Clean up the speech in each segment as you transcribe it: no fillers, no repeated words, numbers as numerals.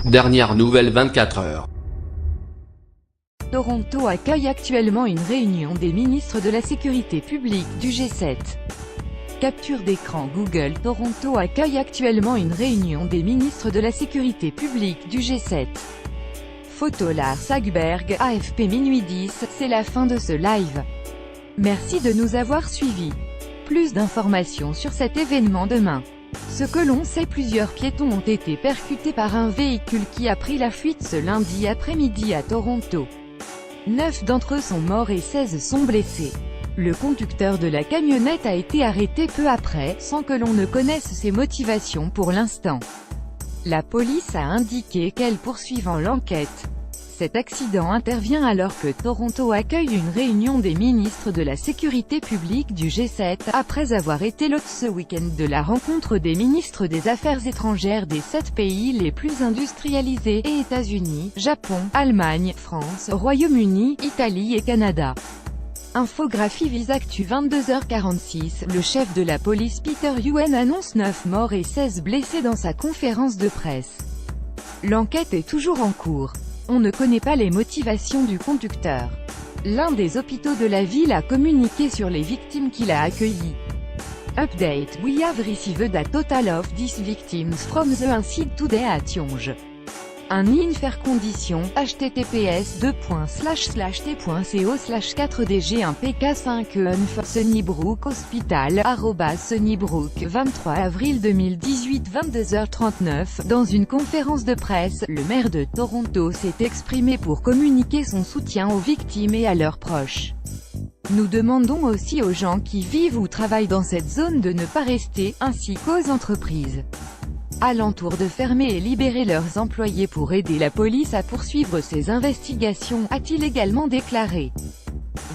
Dernière nouvelle 24 heures. Toronto accueille actuellement une réunion des ministres de la sécurité publique du G7. Capture d'écran Google. Toronto accueille actuellement une réunion des ministres de la sécurité publique du G7. Photo Lars Hagberg, AFP minuit 10, c'est la fin de ce live. Merci de nous avoir suivis. Plus d'informations sur cet événement demain. Ce que l'on sait, plusieurs piétons ont été percutés par un véhicule qui a pris la fuite ce lundi après-midi à Toronto. 9 d'entre eux sont morts et 16 sont blessés. Le conducteur de la camionnette a été arrêté peu après, sans que l'on ne connaisse ses motivations pour l'instant. La police a indiqué qu'elle poursuivant l'enquête. Cet accident intervient alors que Toronto accueille une réunion des ministres de la sécurité publique du G7, après avoir été l'hôte ce week-end de la rencontre des ministres des Affaires étrangères des 7 pays les plus industrialisés, et États-Unis, Japon, Allemagne, France, Royaume-Uni, Italie et Canada. Infographie Visactu 22h46, le chef de la police Peter Yuen annonce 9 morts et 16 blessés dans sa conférence de presse. L'enquête est toujours en cours. On ne connaît pas les motivations du conducteur. L'un des hôpitaux de la ville a communiqué sur les victimes qu'il a accueillies. Update: We have received a total of 10 victims from the incident today at Yonge. Un infair condition, https://t.co/4dg1pk5enf Sunnybrook Hospital, Sunnybrook, 23 avril 2018 22h39. Dans une conférence de presse, le maire de Toronto s'est exprimé pour communiquer son soutien aux victimes et à leurs proches. Nous demandons aussi aux gens qui vivent ou travaillent dans cette zone de ne pas rester, ainsi qu'aux entreprises alentour de fermer et libérer leurs employés pour aider la police à poursuivre ses investigations, a-t-il également déclaré.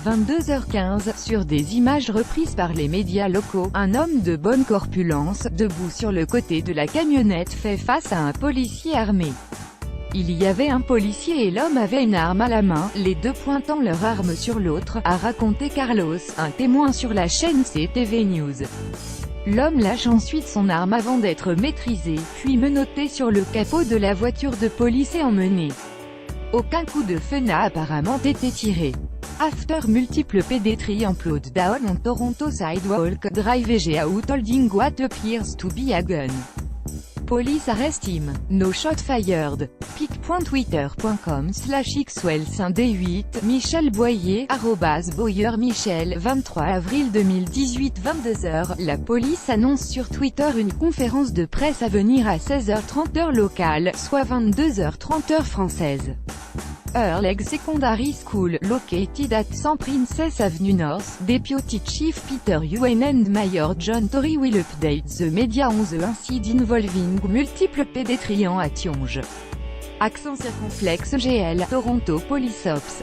22h15, sur des images reprises par les médias locaux, un homme de bonne corpulence, debout sur le côté de la camionnette, fait face à un policier armé. Il y avait un policier et l'homme avait une arme à la main, les deux pointant leur arme sur l'autre, a raconté Carlos, un témoin sur la chaîne CTV News. L'homme lâche ensuite son arme avant d'être maîtrisé, puis menotté sur le capot de la voiture de police et emmené. Aucun coup de feu n'a apparemment été tiré. After multiple pedestrian plowed down on Toronto sidewalk, drive out holding what appears to be a gun. Police arrest him. No shot fired. pic.twitter.com/xwells1d8, Michel Boyer, @BoyerMichel, 23 avril 2018 22h, la police annonce sur Twitter une conférence de presse à venir à 16h30 heure locale, soit 22h30 heure française. Earleg Secondary School, located at 100 Princess Avenue North, Deputy Chief Peter Yuen and Mayor John Tory will update the media on the incident involving multiple pedestrians at Yonge. Accent circonflexe GL, Toronto Police Ops,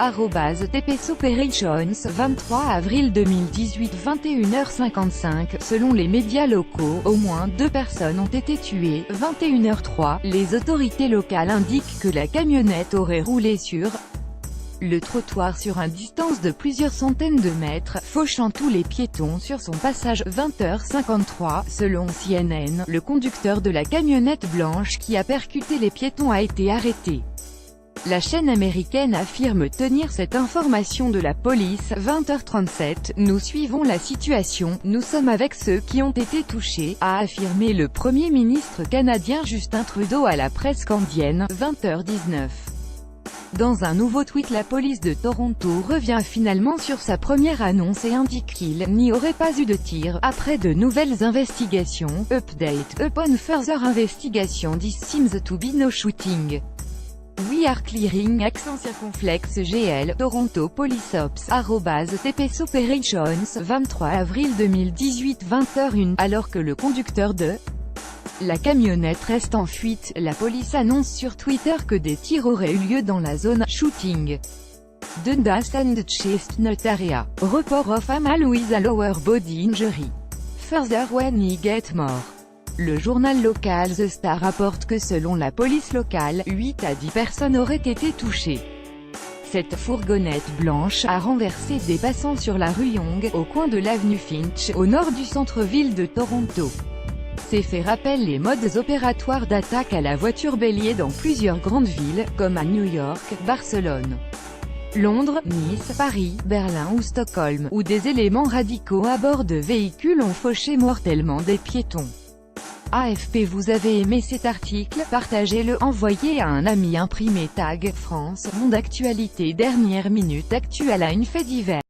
@TPS Operations, 23 avril 2018 21h55, selon les médias locaux, au moins 2 personnes ont été tuées, 21h03, les autorités locales indiquent que la camionnette aurait roulé sur le trottoir sur une distance de plusieurs centaines de mètres, fauchant tous les piétons sur son passage. 20h53, selon CNN, le conducteur de la camionnette blanche qui a percuté les piétons a été arrêté. La chaîne américaine affirme tenir cette information de la police. 20h37, nous suivons la situation, nous sommes avec ceux qui ont été touchés, a affirmé le Premier ministre canadien Justin Trudeau à la presse canadienne. 20h19. Dans un nouveau tweet, la police de Toronto revient finalement sur sa première annonce et indique qu'il n'y aurait pas eu de tir, après de nouvelles investigations. Update: Upon further investigation this seems to be no shooting. We are clearing accent circonflexe GL, Toronto Police Ops, @TPS Operations, 23 avril 2018 20h01, alors que le conducteur de la camionnette reste en fuite, la police annonce sur Twitter que des tirs auraient eu lieu dans la zone shooting Dundas and Chestnut area. Report of a man with a lower body injury. Further when he get more. Le journal local The Star rapporte que selon la police locale, 8 à 10 personnes auraient été touchées. Cette fourgonnette blanche a renversé des passants sur la rue Yonge, au coin de l'avenue Finch, au nord du centre-ville de Toronto. Ces faits rappellent les modes opératoires d'attaque à la voiture bélier dans plusieurs grandes villes, comme à New York, Barcelone, Londres, Nice, Paris, Berlin ou Stockholm, où des éléments radicaux à bord de véhicules ont fauché mortellement des piétons. AFP. Vous avez aimé cet article? Partagez-le, envoyez à un ami, imprimé tag France, Monde Actualité, dernière minute actu à la une, fait divers.